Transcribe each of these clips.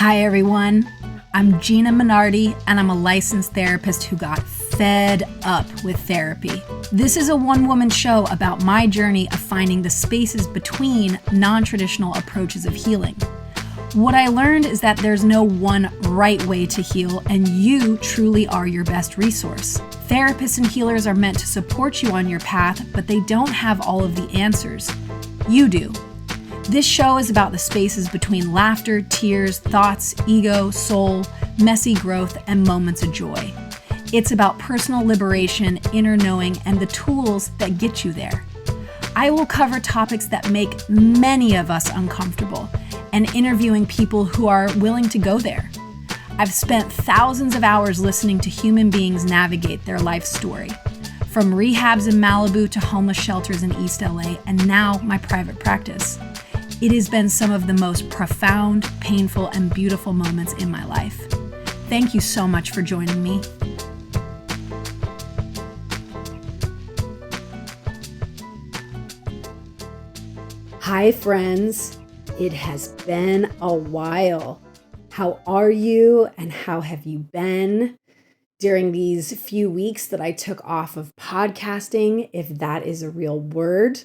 Hi everyone, I'm Gina Minardi and I'm a licensed therapist who got fed up with therapy. This is a one-woman show about my journey of finding the spaces between non-traditional approaches of healing. What I learned is that there's no one right way to heal, and you truly are your best resource. Therapists and healers are meant to support you on your path, but they don't have all of the answers. You do. This show is about the spaces between laughter, tears, thoughts, ego, soul, messy growth, and moments of joy. It's about personal liberation, inner knowing, and the tools that get you there. I will cover topics that make many of us uncomfortable and interviewing people who are willing to go there. I've spent thousands of hours listening to human beings navigate their life story, from rehabs in Malibu to homeless shelters in East LA, and now my private practice. It has been some of the most profound, painful, and beautiful moments in my life. Thank you so much for joining me. Hi, friends. It has been a while. How are you and how have you been during these few weeks that I took off of podcasting, if that is a real word?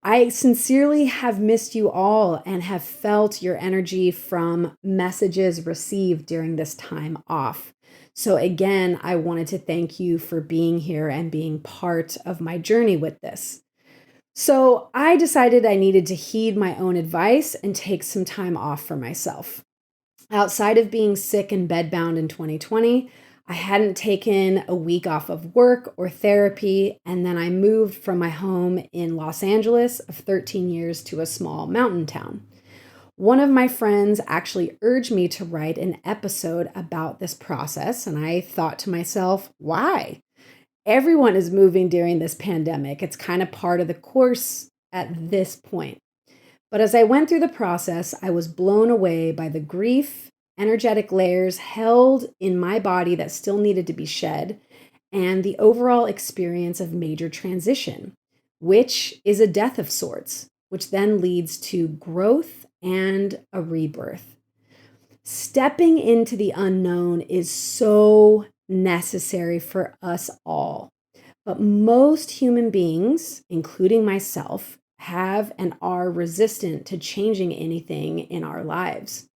I sincerely have missed you all and have felt your energy from messages received during this time off. So again, I wanted to thank you for being here and being part of my journey with this. So I decided I needed to heed my own advice and take some time off for myself. Outside of being sick and bedbound in 2020, I hadn't taken a week off of work or therapy, and then I moved from my home in Los Angeles of 13 years to a small mountain town. One of my friends actually urged me to write an episode about this process, and I thought to myself, why? Everyone is moving during this pandemic. It's kind of part of the course at this point. But as I went through the process, I was blown away by the grief, energetic layers held in my body that still needed to be shed, and the overall experience of major transition, which is a death of sorts, which then leads to growth and a rebirth. Stepping into the unknown is so necessary for us all, but most human beings, including myself, have and are resistant to changing anything in our lives.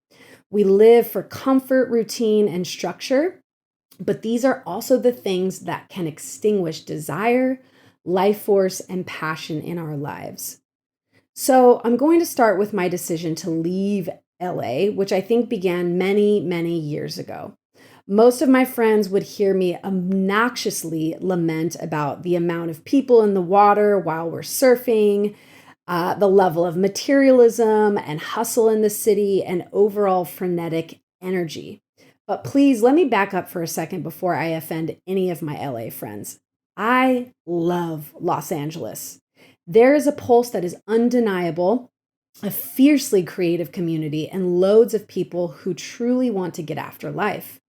We live for comfort, routine, and structure, but these are also the things that can extinguish desire, life force, and passion in our lives. So I'm going to start with my decision to leave LA, which I think began many, many years ago. Most of my friends would hear me obnoxiously lament about the amount of people in the water while we're surfing, the level of materialism and hustle in the city, and overall frenetic energy. But please let me back up for a second before I offend any of my LA friends. I love Los Angeles. There is a pulse that is undeniable, a fiercely creative community, and loads of people who truly want to get after life.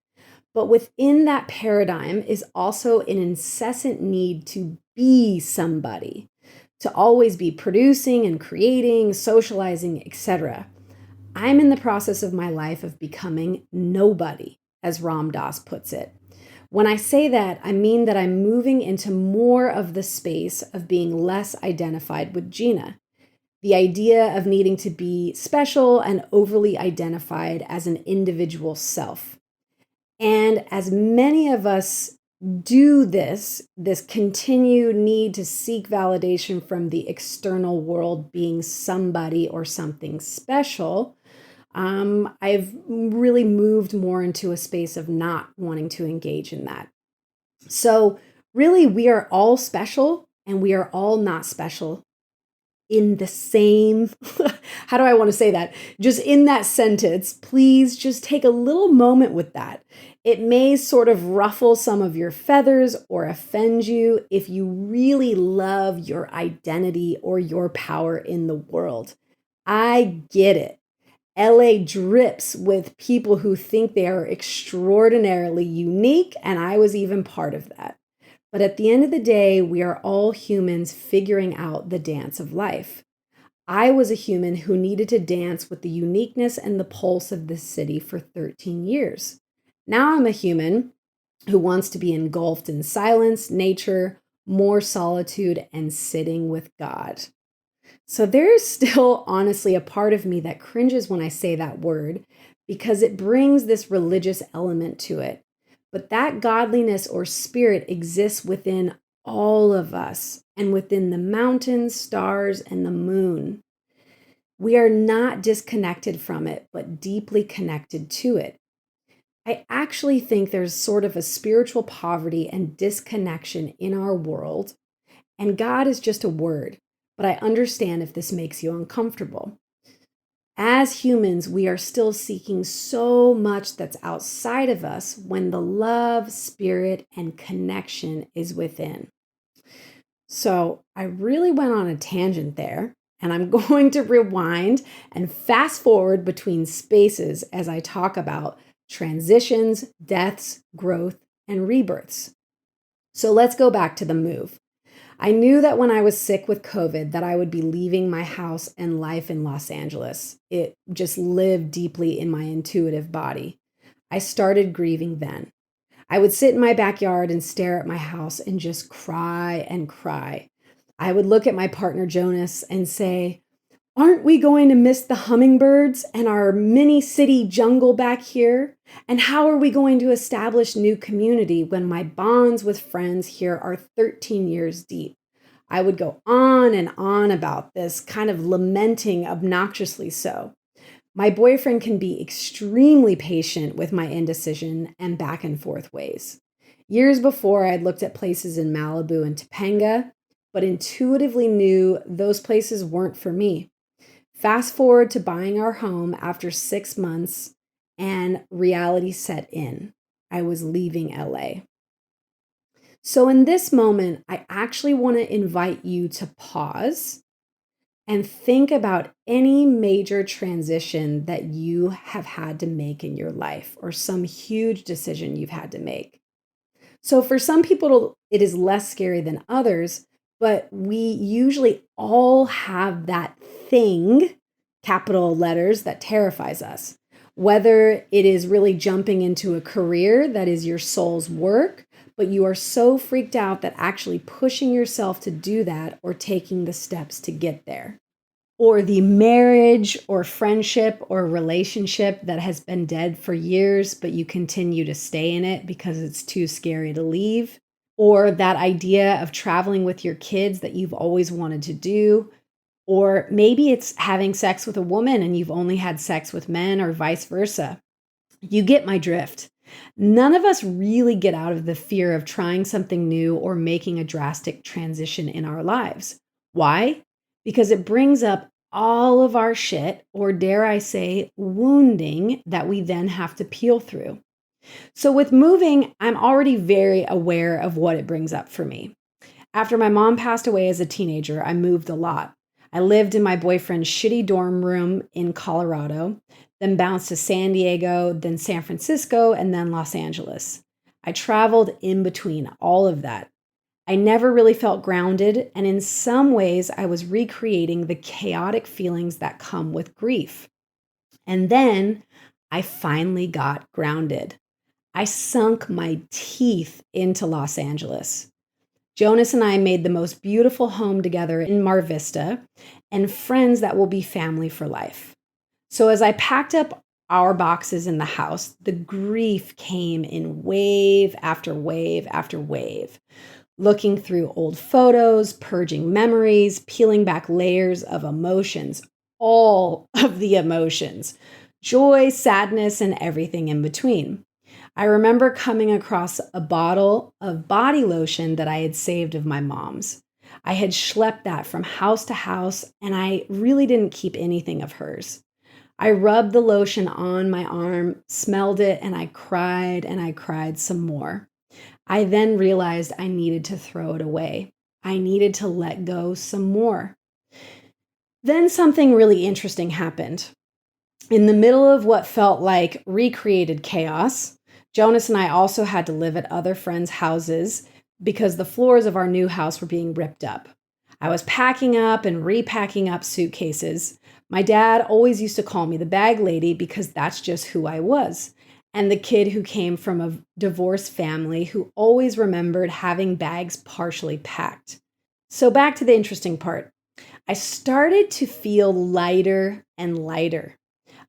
But within that paradigm is also an incessant need to be somebody, to always be producing and creating, socializing, etc. I'm in the process of my life of becoming nobody, as Ram Dass puts it. When I say that, I mean that I'm moving into more of the space of being less identified with Gina. The idea of needing to be special and overly identified as an individual self. And as many of us do this continued need to seek validation from the external world being somebody or something special, I've really moved more into a space of not wanting to engage in that. So really, we are all special and we are all not special in the same, how do I want to say that? Just in that sentence, please just take a little moment with that. It may sort of ruffle some of your feathers or offend you if you really love your identity or your power in the world. I get it. LA drips with people who think they are extraordinarily unique, and I was even part of that. But at the end of the day, we are all humans figuring out the dance of life. I was a human who needed to dance with the uniqueness and the pulse of this city for 13 years. Now I'm a human who wants to be engulfed in silence, nature, more solitude, and sitting with God. So there's still honestly a part of me that cringes when I say that word because it brings this religious element to it. But that godliness or spirit exists within all of us and within the mountains, stars, and the moon. We are not disconnected from it, but deeply connected to it. I actually think there's sort of a spiritual poverty and disconnection in our world, and God is just a word, but I understand if this makes you uncomfortable. As humans, we are still seeking so much that's outside of us when the love, spirit, and connection is within. So I really went on a tangent there, and I'm going to rewind and fast forward between spaces as I talk about transitions, deaths, growth, and rebirths. So let's go back to the move. I knew that when I was sick with COVID that I would be leaving my house and life in Los Angeles. It just lived deeply in my intuitive body. I started grieving then. I would sit in my backyard and stare at my house and just cry and cry. I would look at my partner Jonas and say, "Aren't we going to miss the hummingbirds and our mini city jungle back here? And how are we going to establish new community when my bonds with friends here are 13 years deep?" I would go on and on about this, kind of lamenting obnoxiously so. My boyfriend can be extremely patient with my indecision and back and forth ways. Years before, I'd looked at places in Malibu and Topanga, but intuitively knew those places weren't for me. Fast forward to buying our home after 6 months, and reality set in. I was leaving LA. So in this moment, I actually want to invite you to pause and think about any major transition that you have had to make in your life or some huge decision you've had to make. So for some people, it is less scary than others, but we usually all have that thing, capital letters, that terrifies us. Whether it is really jumping into a career that is your soul's work, but you are so freaked out that actually pushing yourself to do that or taking the steps to get there. Or the marriage or friendship or relationship that has been dead for years, but you continue to stay in it because it's too scary to leave. Or that idea of traveling with your kids that you've always wanted to do. Or maybe it's having sex with a woman and you've only had sex with men, or vice versa. You get my drift. None of us really get out of the fear of trying something new or making a drastic transition in our lives. Why? Because it brings up all of our shit, or dare I say, wounding that we then have to peel through. So with moving, I'm already very aware of what it brings up for me. After my mom passed away as a teenager, I moved a lot. I lived in my boyfriend's shitty dorm room in Colorado, then bounced to San Diego, then San Francisco, and then Los Angeles. I traveled in between all of that. I never really felt grounded, and in some ways, I was recreating the chaotic feelings that come with grief. And then I finally got grounded. I sunk my teeth into Los Angeles. Jonas and I made the most beautiful home together in Mar Vista, and friends that will be family for life. So as I packed up our boxes in the house, the grief came in wave after wave after wave. Looking through old photos, purging memories, peeling back layers of emotions, all of the emotions, joy, sadness, and everything in between. I remember coming across a bottle of body lotion that I had saved of my mom's. I had schlepped that from house to house, and I really didn't keep anything of hers. I rubbed the lotion on my arm, smelled it, and I cried some more. I then realized I needed to throw it away. I needed to let go some more. Then something really interesting happened. In the middle of what felt like recreated chaos, Jonas and I also had to live at other friends' houses because the floors of our new house were being ripped up. I was packing up and repacking up suitcases. My dad always used to call me the bag lady because that's just who I was. And the kid who came from a divorced family who always remembered having bags partially packed. So back to the interesting part. I started to feel lighter and lighter.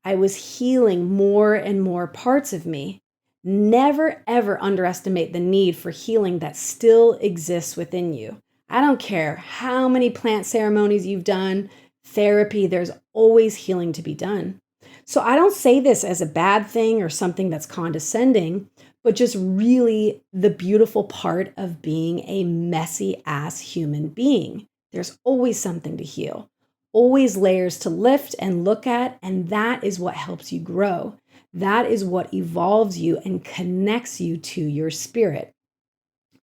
I was healing more and more parts of me. Never ever underestimate the need for healing that still exists within you. I don't care how many plant ceremonies you've done, therapy, there's always healing to be done. So I don't say this as a bad thing or something that's condescending, but just really the beautiful part of being a messy ass human being. There's always something to heal, always layers to lift and look at, and that is what helps you grow. That is what evolves you and connects you to your spirit.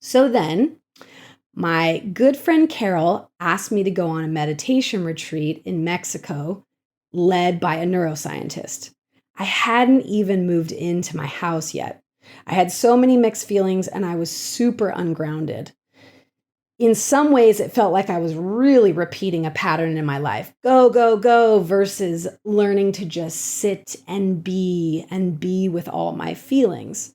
So then, my good friend Carol asked me to go on a meditation retreat in Mexico, led by a neuroscientist. I hadn't even moved into my house yet. I had so many mixed feelings and I was super ungrounded. In some ways, it felt like I was really repeating a pattern in my life. Go, go, go, versus learning to just sit and be with all my feelings.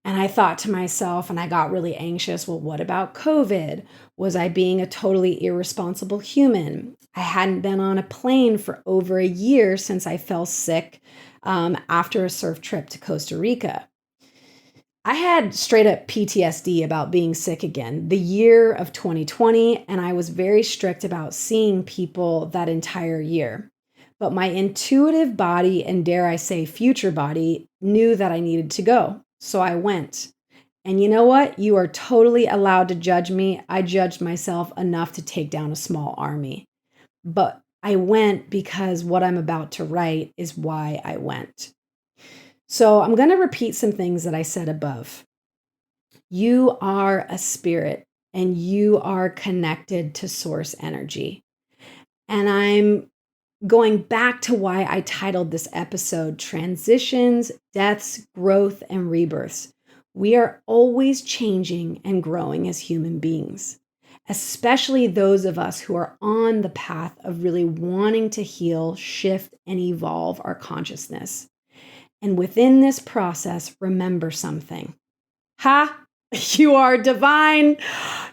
And I thought to myself, and I got really anxious, well, what about COVID? Was I being a totally irresponsible human? I hadn't been on a plane for over a year since I fell sick after a surf trip to Costa Rica. I had straight up PTSD about being sick again, the year of 2020, and I was very strict about seeing people that entire year. But my intuitive body, and dare I say future body, knew that I needed to go. So I went. And you know what? You are totally allowed to judge me. I judged myself enough to take down a small army. But I went because what I'm about to write is why I went. So I'm going to repeat some things that I said above. You are a spirit and you are connected to source energy. And I'm going back to why I titled this episode Transitions, Deaths, Growth, and Rebirths. We are always changing and growing as human beings, especially those of us who are on the path of really wanting to heal, shift, and evolve our consciousness. And within this process, remember something. You are divine.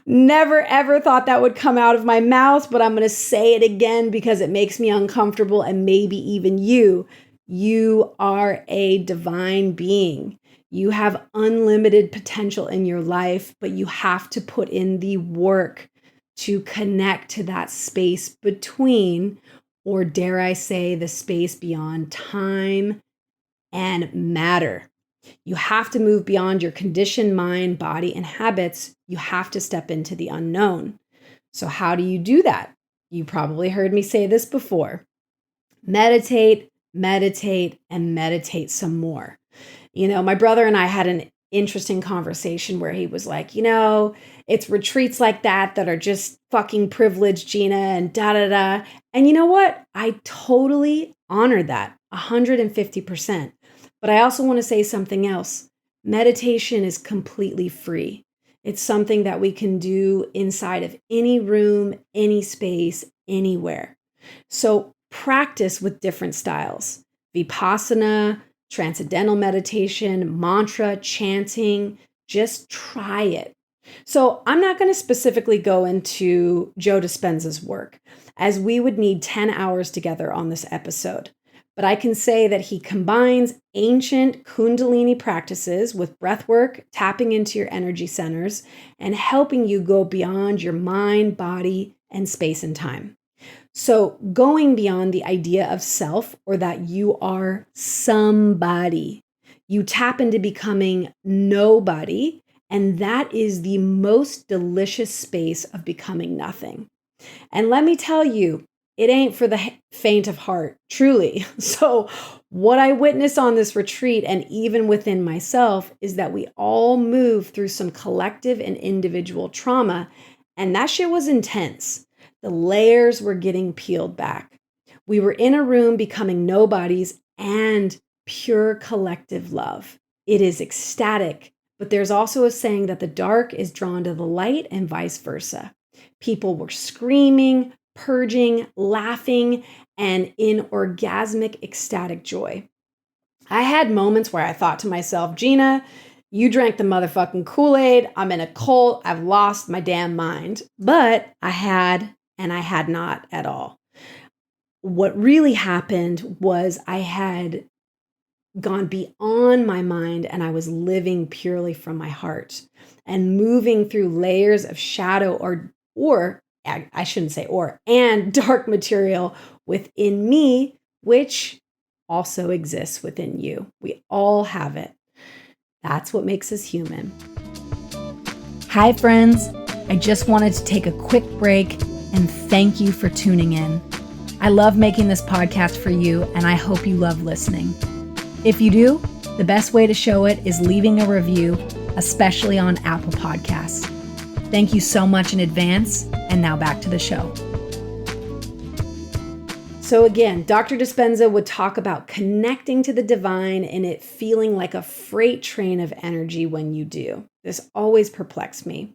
Never ever thought that would come out of my mouth, but I'm going to say it again because it makes me uncomfortable, and maybe even you. You are a divine being. You have unlimited potential in your life, but you have to put in the work to connect to that space between, or dare I say, the space beyond time and matter. You have to move beyond your conditioned mind, body, and habits. You have to step into the unknown. So how do you do that? You probably heard me say this before. Meditate, meditate, and meditate some more. My brother and I had an interesting conversation where he was like, it's retreats like that are just fucking privileged, Gina, and da-da-da. And you know what? I totally honor that 150%. But I also want to say something else. Meditation is completely free. It's something that we can do inside of any room, any space, anywhere. So practice with different styles. Vipassana, transcendental meditation, mantra, chanting, just try it. So I'm not going to specifically go into Joe Dispenza's work, as we would need 10 hours together on this episode. But I can say that he combines ancient Kundalini practices with breath work, tapping into your energy centers, and helping you go beyond your mind, body, and space and time. So going beyond the idea of self, or that you are somebody, you tap into becoming nobody, and that is the most delicious space of becoming nothing. And let me tell you, it ain't for the faint of heart, truly. So what I witnessed on this retreat, and even within myself, is that we all move through some collective and individual trauma, and that shit was intense. The layers were getting peeled back. We were in a room becoming nobodies and pure collective love. It is ecstatic, but there's also a saying that the dark is drawn to the light and vice versa. People were screaming, purging, laughing, and in orgasmic, ecstatic joy. I had moments where I thought to myself, Gina, you drank the motherfucking Kool-Aid. I'm in a cult. I've lost my damn mind. But I had, and I had not at all. What really happened was I had gone beyond my mind and I was living purely from my heart and moving through layers of shadow or I shouldn't say and dark material within me, which also exists within you. We all have it. That's what makes us human. Hi, friends. I just wanted to take a quick break and thank you for tuning in. I love making this podcast for you, and I hope you love listening. If you do, the best way to show it is leaving a review, especially on Apple Podcasts. Thank you so much in advance, and now back to the show. So again, Dr. Dispenza would talk about connecting to the divine and it feeling like a freight train of energy when you do. This always perplexed me.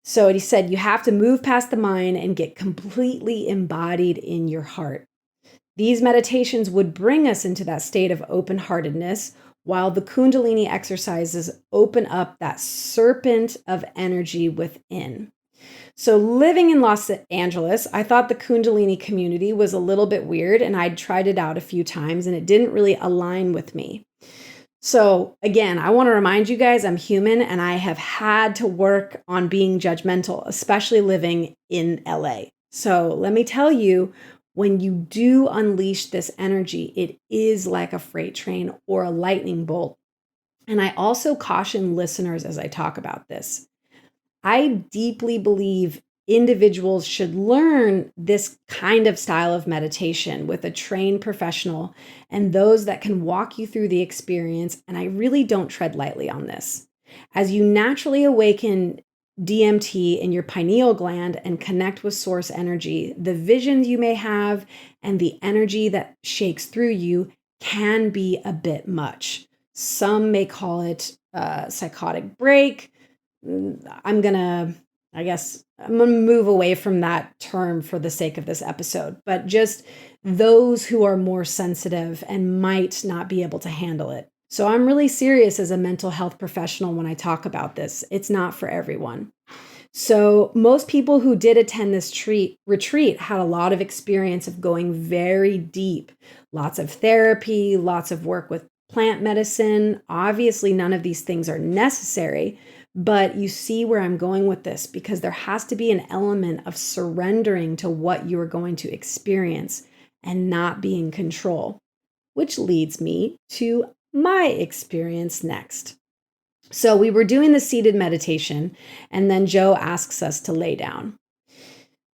So he said, you have to move past the mind and get completely embodied in your heart. These meditations would bring us into that state of open-heartedness, while the Kundalini exercises open up that serpent of energy within. So living in Los Angeles, I thought the Kundalini community was a little bit weird, and I'd tried it out a few times and it didn't really align with me. So again, I want to remind you guys, I'm human and I have had to work on being judgmental, especially living in LA. So let me tell you, when you do unleash this energy, it is like a freight train or a lightning bolt. And I also caution listeners as I talk about this. I deeply believe individuals should learn this kind of style of meditation with a trained professional and those that can walk you through the experience. And I really don't tread lightly on this. As you naturally awaken DMT in your pineal gland and connect with source energy, the visions you may have and the energy that shakes through you can be a bit much. Some may call it a psychotic break. I'm going to move away from that term for the sake of this episode, but just those who are more sensitive and might not be able to handle it. So I'm really serious as a mental health professional when I talk about this. It's not for everyone. So most people who did attend this retreat had a lot of experience of going very deep, lots of therapy, lots of work with plant medicine. Obviously, none of these things are necessary, but you see where I'm going with this because there has to be an element of surrendering to what you are going to experience and not be in control, which leads me to my experience next. So we were doing the seated meditation, and then Joe asks us to lay down.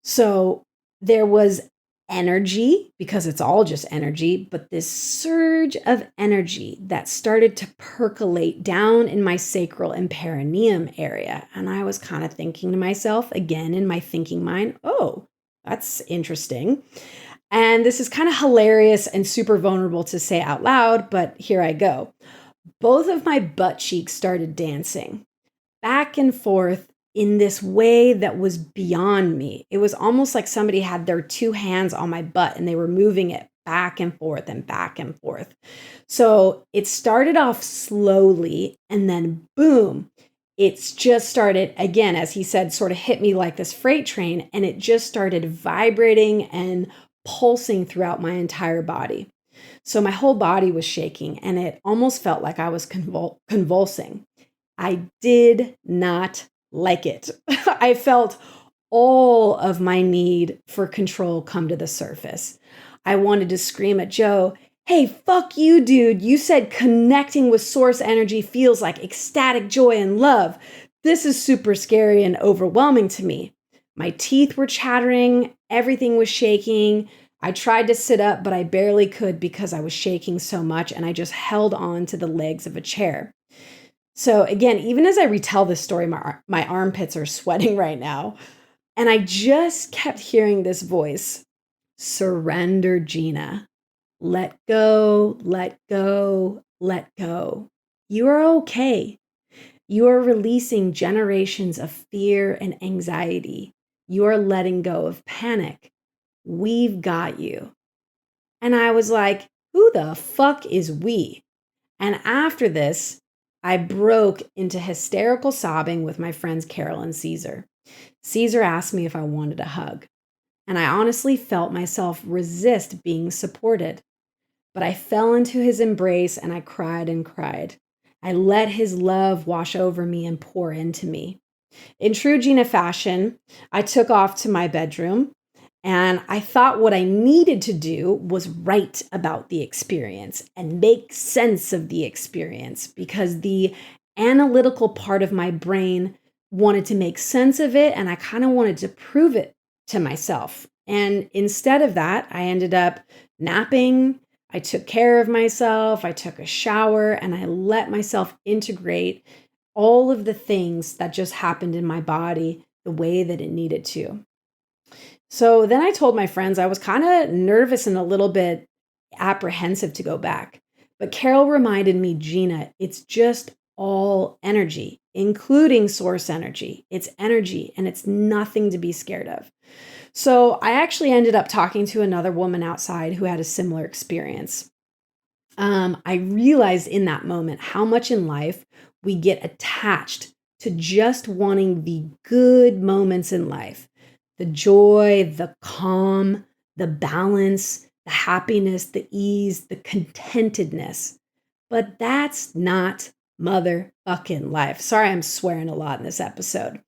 So there was energy, because it's all just energy, but this surge of energy that started to percolate down in my sacral and perineum area. And I was kind of thinking to myself, again, in my thinking mind, oh, that's interesting. And this is kind of hilarious and super vulnerable to say out loud, but here I go. Both of my butt cheeks started dancing back and forth in this way that was beyond me. It was almost like somebody had their two hands on my butt and they were moving it back and forth and back and forth. So it started off slowly and then boom, it's just started again, as he said, sort of hit me like this freight train, and it just started vibrating and pulsing throughout my entire body. So my whole body was shaking and it almost felt like I was convulsing. I did not like it. I felt all of my need for control come to the surface. I wanted to scream at Joe, hey, fuck you, dude. You said connecting with source energy feels like ecstatic joy and love. This is super scary and overwhelming to me. My teeth were chattering. Everything was shaking. I tried to sit up, but I barely could because I was shaking so much, and I just held on to the legs of a chair. So again, even as I retell this story, my armpits are sweating right now. And I just kept hearing this voice, surrender, Gina. Let go, let go, let go. You are okay. You are releasing generations of fear and anxiety. You are letting go of panic. We've got you. And I was like, who the fuck is we? And after this, I broke into hysterical sobbing with my friends Carol and Caesar. Caesar asked me if I wanted a hug, and I honestly felt myself resist being supported. But I fell into his embrace and I cried and cried. I let his love wash over me and pour into me. In true Gina fashion, I took off to my bedroom and I thought what I needed to do was write about the experience and make sense of the experience, because the analytical part of my brain wanted to make sense of it and I kind of wanted to prove it to myself. And instead of that, I ended up napping. I took care of myself. I took a shower and I let myself integrate all of the things that just happened in my body the way that it needed to. So then I told my friends I was kind of nervous and a little bit apprehensive to go back. But Carol reminded me, Gina, it's just all energy, including source energy. It's energy and it's nothing to be scared of. So I actually ended up talking to another woman outside who had a similar experience. I realized in that moment how much in life we get attached to just wanting the good moments in life, the joy, the calm, the balance, the happiness, the ease, the contentedness. But that's not motherfucking life. Sorry, I'm swearing a lot in this episode.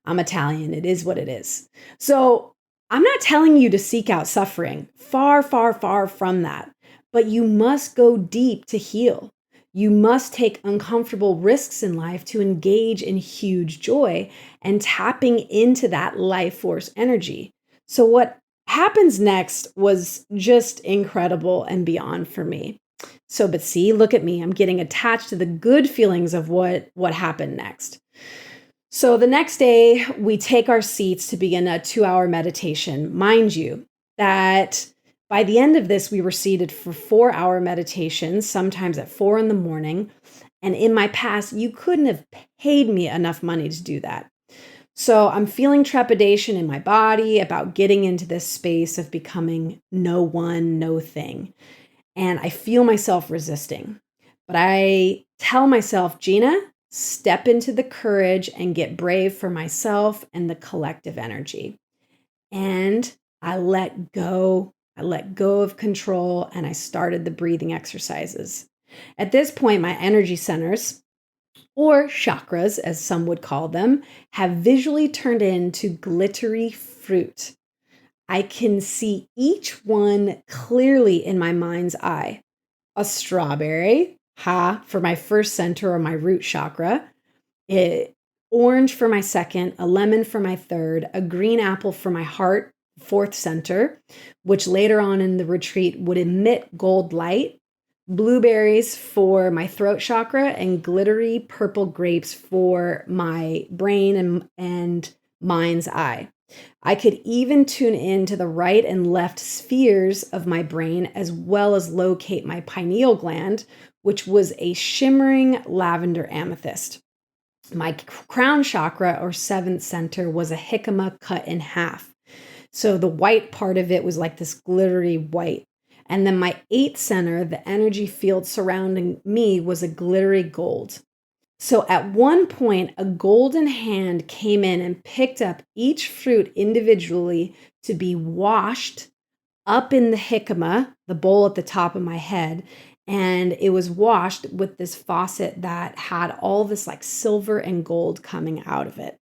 I'm Italian. It is what it is. So I'm not telling you to seek out suffering. Far, far, far from that. But you must go deep to heal. You must take uncomfortable risks in life to engage in huge joy and tapping into that life force energy. So what happens next was just incredible and beyond for me. So, but see, look at me. I'm getting attached to the good feelings of what happened next. So the next day, we take our seats to begin a 2-hour meditation. Mind you, that by the end of this, we were seated for 4-hour meditations, sometimes at 4 a.m. And in my past, you couldn't have paid me enough money to do that. So I'm feeling trepidation in my body about getting into this space of becoming no one, no thing. And I feel myself resisting. But I tell myself, Gina, step into the courage and get brave for myself and the collective energy. And I let go. I let go of control and I started the breathing exercises. At this point, my energy centers, or chakras, as some would call them, have visually turned into glittery fruit. I can see each one clearly in my mind's eye. A strawberry, for my first center or my root chakra, orange for my second, a lemon for my third, a green apple for my heart, fourth center, which later on in the retreat would emit gold light, blueberries for my throat chakra, and glittery purple grapes for my brain and mind's eye. I could even tune in to the right and left spheres of my brain, as well as locate my pineal gland, which was a shimmering lavender amethyst. My crown chakra, or seventh center, was a jicama cut in half. So the white part of it was like this glittery white. And then my eighth center, the energy field surrounding me, was a glittery gold. So at one point, a golden hand came in and picked up each fruit individually to be washed up in the jicama, the bowl at the top of my head. And it was washed with this faucet that had all this like silver and gold coming out of it.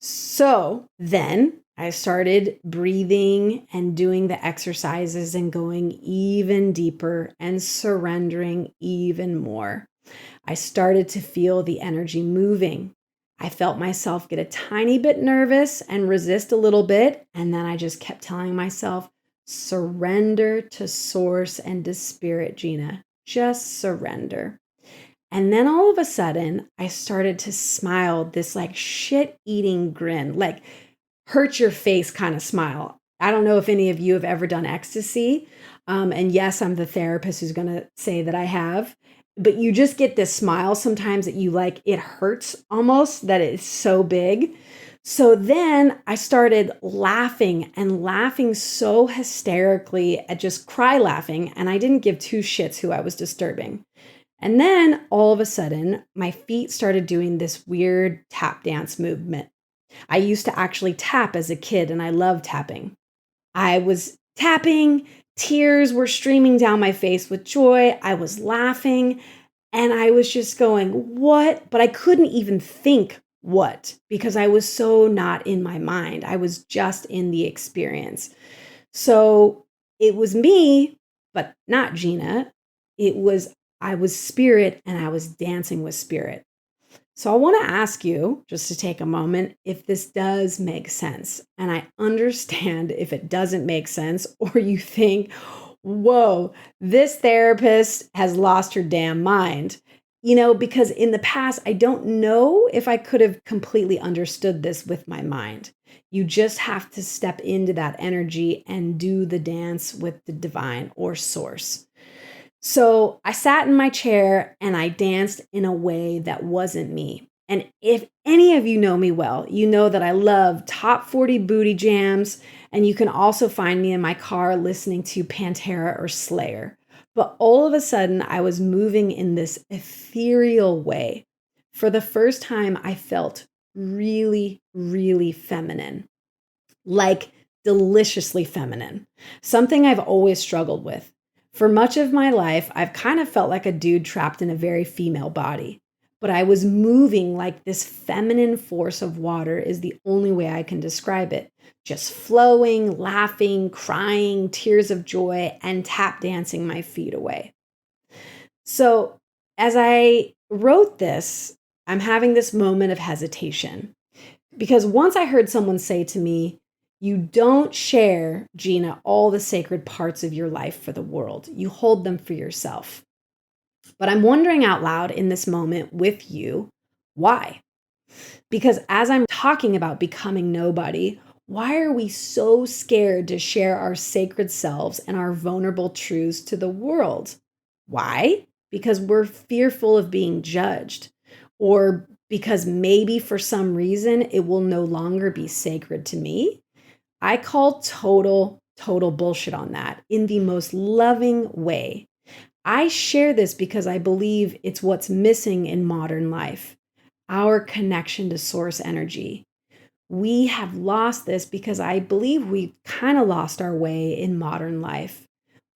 So then I started breathing and doing the exercises and going even deeper and surrendering even more. I started to feel the energy moving. I felt myself get a tiny bit nervous and resist a little bit. And then I just kept telling myself, surrender to source and to spirit, Gina. Just surrender. And then all of a sudden, I started to smile, this like shit-eating grin, like hurt your face kind of smile. I don't know if any of you have ever done ecstasy. And yes, I'm the therapist who's going to say that I have. But you just get this smile sometimes that you like, it hurts almost, that it's so big. So then I started laughing and laughing so hysterically at just cry laughing. And I didn't give two shits who I was disturbing. And then all of a sudden, my feet started doing this weird tap dance movement. I used to actually tap as a kid, and I loved tapping. I was tapping, tears were streaming down my face with joy. I was laughing, and I was just going, what? But I couldn't even think what, because I was so not in my mind. I was just in the experience. So it was me, but not Gina. I was spirit, and I was dancing with spirit. So I want to ask you, just to take a moment, if this does make sense. And I understand if it doesn't make sense, or you think, whoa, this therapist has lost her damn mind. Because in the past, I don't know if I could have completely understood this with my mind. You just have to step into that energy and do the dance with the divine or source. So I sat in my chair and I danced in a way that wasn't me. And if any of you know me well, you know that I love top 40 booty jams. And you can also find me in my car listening to Pantera or Slayer. But all of a sudden, I was moving in this ethereal way. For the first time, I felt really, really feminine, like deliciously feminine, something I've always struggled with. For much of my life, I've kind of felt like a dude trapped in a very female body, but I was moving like this feminine force of water is the only way I can describe it. Just flowing, laughing, crying, tears of joy, and tap dancing my feet away. So as I wrote this, I'm having this moment of hesitation because once I heard someone say to me, you don't share, Gina, all the sacred parts of your life for the world. You hold them for yourself. But I'm wondering out loud in this moment with you, why? Because as I'm talking about becoming nobody, why are we so scared to share our sacred selves and our vulnerable truths to the world? Why? Because we're fearful of being judged, or because maybe for some reason it will no longer be sacred to me. I call total bullshit on that in the most loving way. I share this because I believe it's what's missing in modern life, our connection to source energy. We have lost this because I believe we've kind of lost our way in modern life.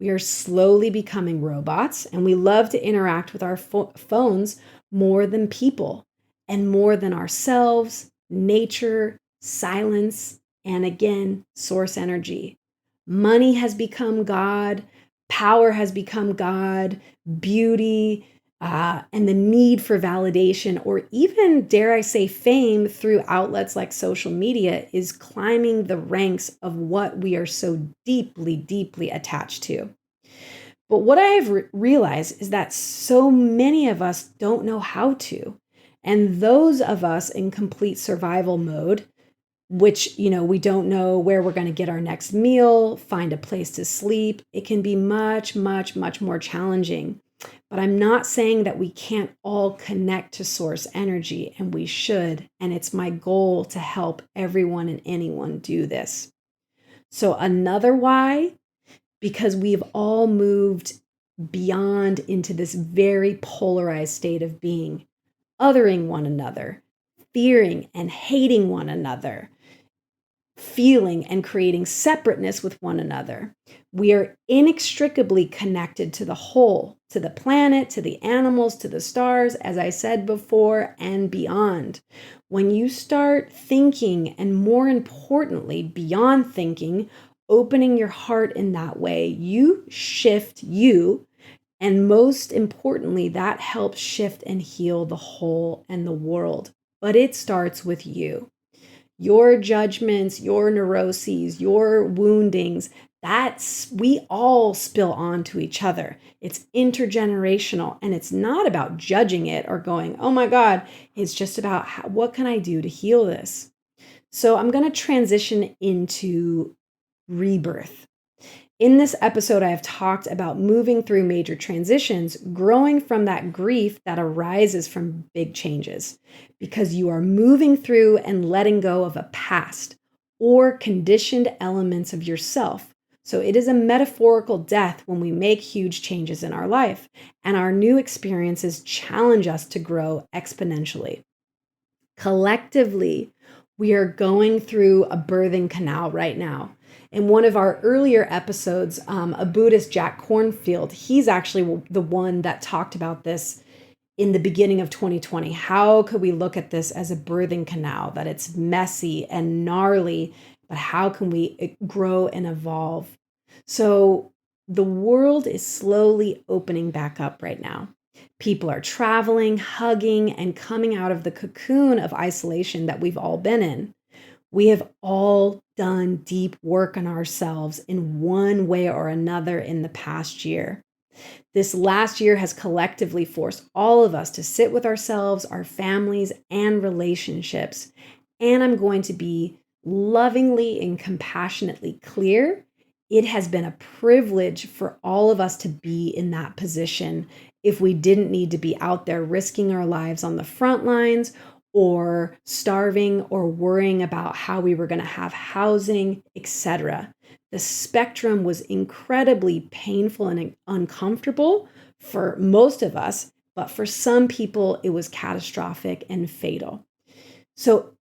We are slowly becoming robots, and we love to interact with our phones more than people and more than ourselves, nature, silence, and again, source energy. Money has become God, power has become God, beauty, and the need for validation, or even, dare I say, fame through outlets like social media is climbing the ranks of what we are so deeply, deeply attached to. But what I have realized is that so many of us don't know how to. And those of us in complete survival mode, which, we don't know where we're going to get our next meal, find a place to sleep, it can be much, much, much more challenging. But I'm not saying that we can't all connect to source energy, and we should. And it's my goal to help everyone and anyone do this. So another why, because we've all moved beyond into this very polarized state of being, othering one another, fearing and hating one another, feeling and creating separateness with one another. We are inextricably connected to the whole, to the planet, to the animals, to the stars, as I said before, and beyond. When you start thinking, and more importantly, beyond thinking, opening your heart in that way, you shift you. And most importantly, that helps shift and heal the whole and the world. But it starts with you. Your judgments, your neuroses, your woundings, we all spill onto each other. It's intergenerational, and it's not about judging it or going, oh my God, it's just about what can I do to heal this? So I'm going to transition into rebirth. In this episode, I have talked about moving through major transitions, growing from that grief that arises from big changes, because you are moving through and letting go of a past or conditioned elements of yourself. So it is a metaphorical death when we make huge changes in our life, and our new experiences challenge us to grow exponentially. Collectively, we are going through a birthing canal right now. In one of our earlier episodes, a Buddhist, Jack Kornfield, he's actually the one that talked about this in the beginning of 2020. How could we look at this as a birthing canal, that it's messy and gnarly, but how can we grow and evolve? So the world is slowly opening back up right now. People are traveling, hugging, and coming out of the cocoon of isolation that we've all been in. We have all done deep work on ourselves in one way or another in the past year. This last year has collectively forced all of us to sit with ourselves, our families, and relationships. And I'm going to be lovingly and compassionately clear. It has been a privilege for all of us to be in that position if we didn't need to be out there risking our lives on the front lines or starving or worrying about how we were going to have housing, etc. The spectrum was incredibly painful and uncomfortable for most of us, but for some people, it was catastrophic and fatal. So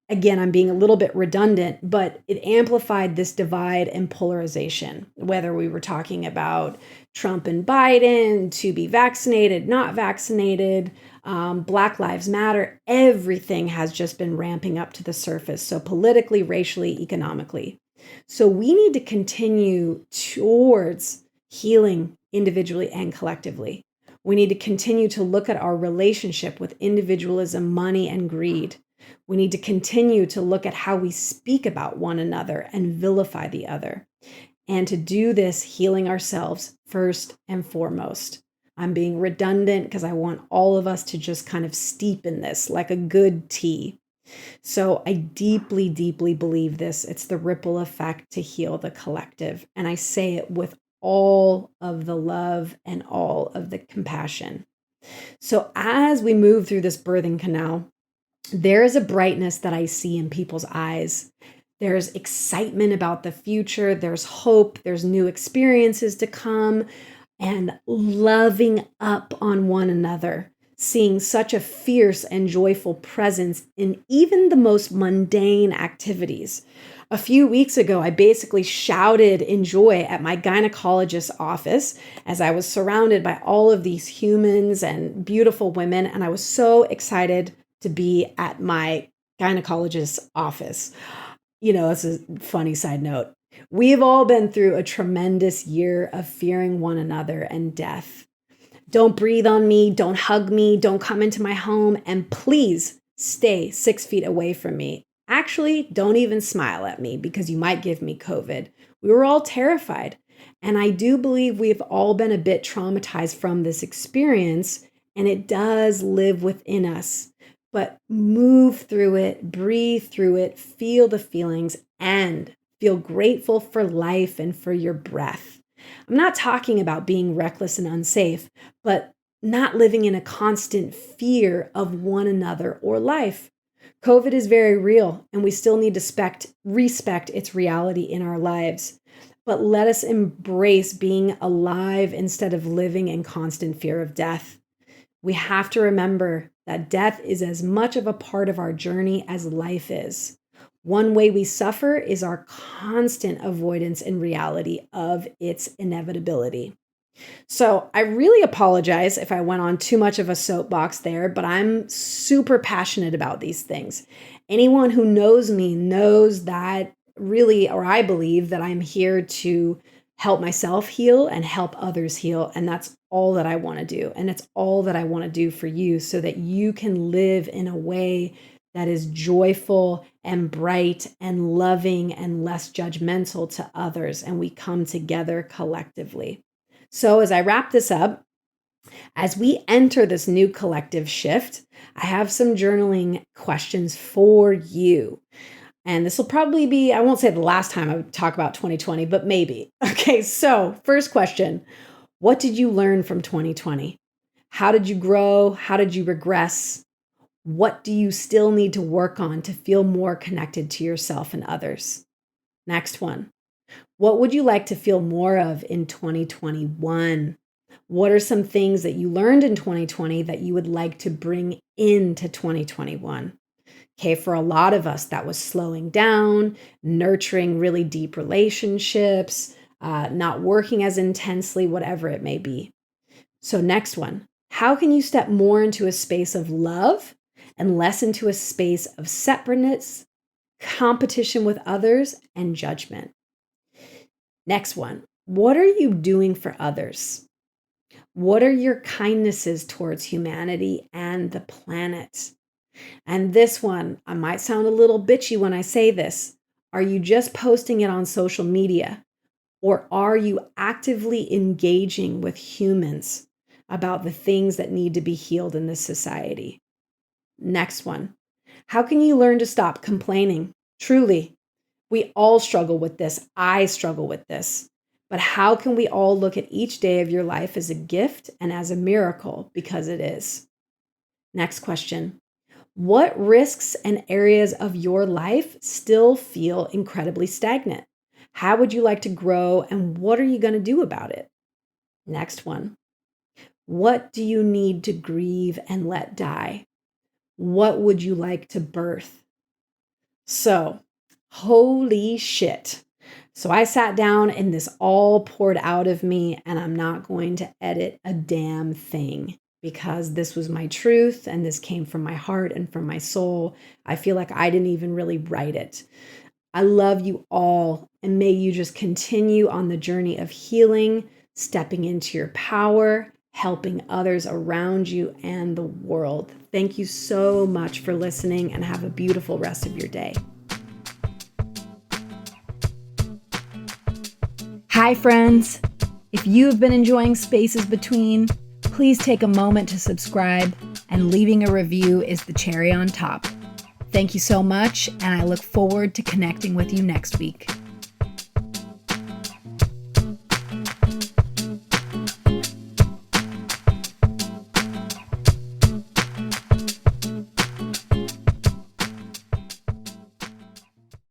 again, I'm being a little bit redundant, but it amplified this divide and polarization, whether we were talking about Trump and Biden, to be vaccinated, not vaccinated, Black Lives Matter, everything has just been ramping up to the surface. So politically, racially, economically. So we need to continue towards healing individually and collectively. We need to continue to look at our relationship with individualism, money, and greed. We need to continue to look at how we speak about one another and vilify the other. And to do this, healing ourselves first and foremost. I'm being redundant because I want all of us to just kind of steep in this like a good tea. So I deeply, deeply believe this. It's the ripple effect to heal the collective. And I say it with all of the love and all of the compassion. So as we move through this birthing canal, there is a brightness that I see in people's eyes. There's excitement about the future. There's hope. There's new experiences to come, and loving up on one another, seeing such a fierce and joyful presence in even the most mundane activities. A few weeks ago, I basically shouted in joy at my gynecologist's office as I was surrounded by all of these humans and beautiful women, and I was so excited to be at my gynecologist's office. It's a funny side note. We've all been through a tremendous year of fearing one another and death. Don't breathe on me, don't hug me, don't come into my home, and please stay 6 feet away from me. Actually, don't even smile at me because you might give me COVID. We were all terrified. And I do believe we've all been a bit traumatized from this experience, and it does live within us. But move through it, breathe through it, feel the feelings, and feel grateful for life and for your breath. I'm not talking about being reckless and unsafe, but not living in a constant fear of one another or life. COVID is very real, and we still need to respect its reality in our lives. But let us embrace being alive instead of living in constant fear of death. We have to remember that death is as much of a part of our journey as life is. One way we suffer is our constant avoidance in reality of its inevitability. So I really apologize if I went on too much of a soapbox there, but I'm super passionate about these things. Anyone who knows me knows that really, or I believe that I'm here to help myself heal and help others heal. And that's all that I want to do. And it's all that I want to do for you so that you can live in a way that is joyful and bright and loving and less judgmental to others. And we come together collectively. So as I wrap this up, as we enter this new collective shift, I have some journaling questions for you. And this will probably be, I won't say the last time I would talk about 2020, but maybe. Okay, so first question, what did you learn from 2020? How did you grow? How did you regress? What do you still need to work on to feel more connected to yourself and others? Next one, what would you like to feel more of in 2021? What are some things that you learned in 2020 that you would like to bring into 2021? Okay, for a lot of us, that was slowing down, nurturing really deep relationships, not working as intensely, whatever it may be. So next one, how can you step more into a space of love and less into a space of separateness, competition with others, and judgment? Next one, what are you doing for others? What are your kindnesses towards humanity and the planet? And this one, I might sound a little bitchy when I say this. Are you just posting it on social media? Or are you actively engaging with humans about the things that need to be healed in this society? Next one, how can you learn to stop complaining? Truly, we all struggle with this. I struggle with this. But how can we all look at each day of your life as a gift and as a miracle? Because it is. Next question. What risks and areas of your life still feel incredibly stagnant? How would you like to grow, and what are you going to do about it? Next one. What do you need to grieve and let die? What would you like to birth? So, holy shit. So I sat down and this all poured out of me, and I'm not going to edit a damn thing because this was my truth and this came from my heart and from my soul. I feel like I didn't even really write it. I love you all, and may you just continue on the journey of healing, stepping into your power, helping others around you and the world. Thank you so much for listening, and have a beautiful rest of your day. Hi, friends. If you have been enjoying Spaces Between, please take a moment to subscribe, and leaving a review is the cherry on top. Thank you so much, and I look forward to connecting with you next week.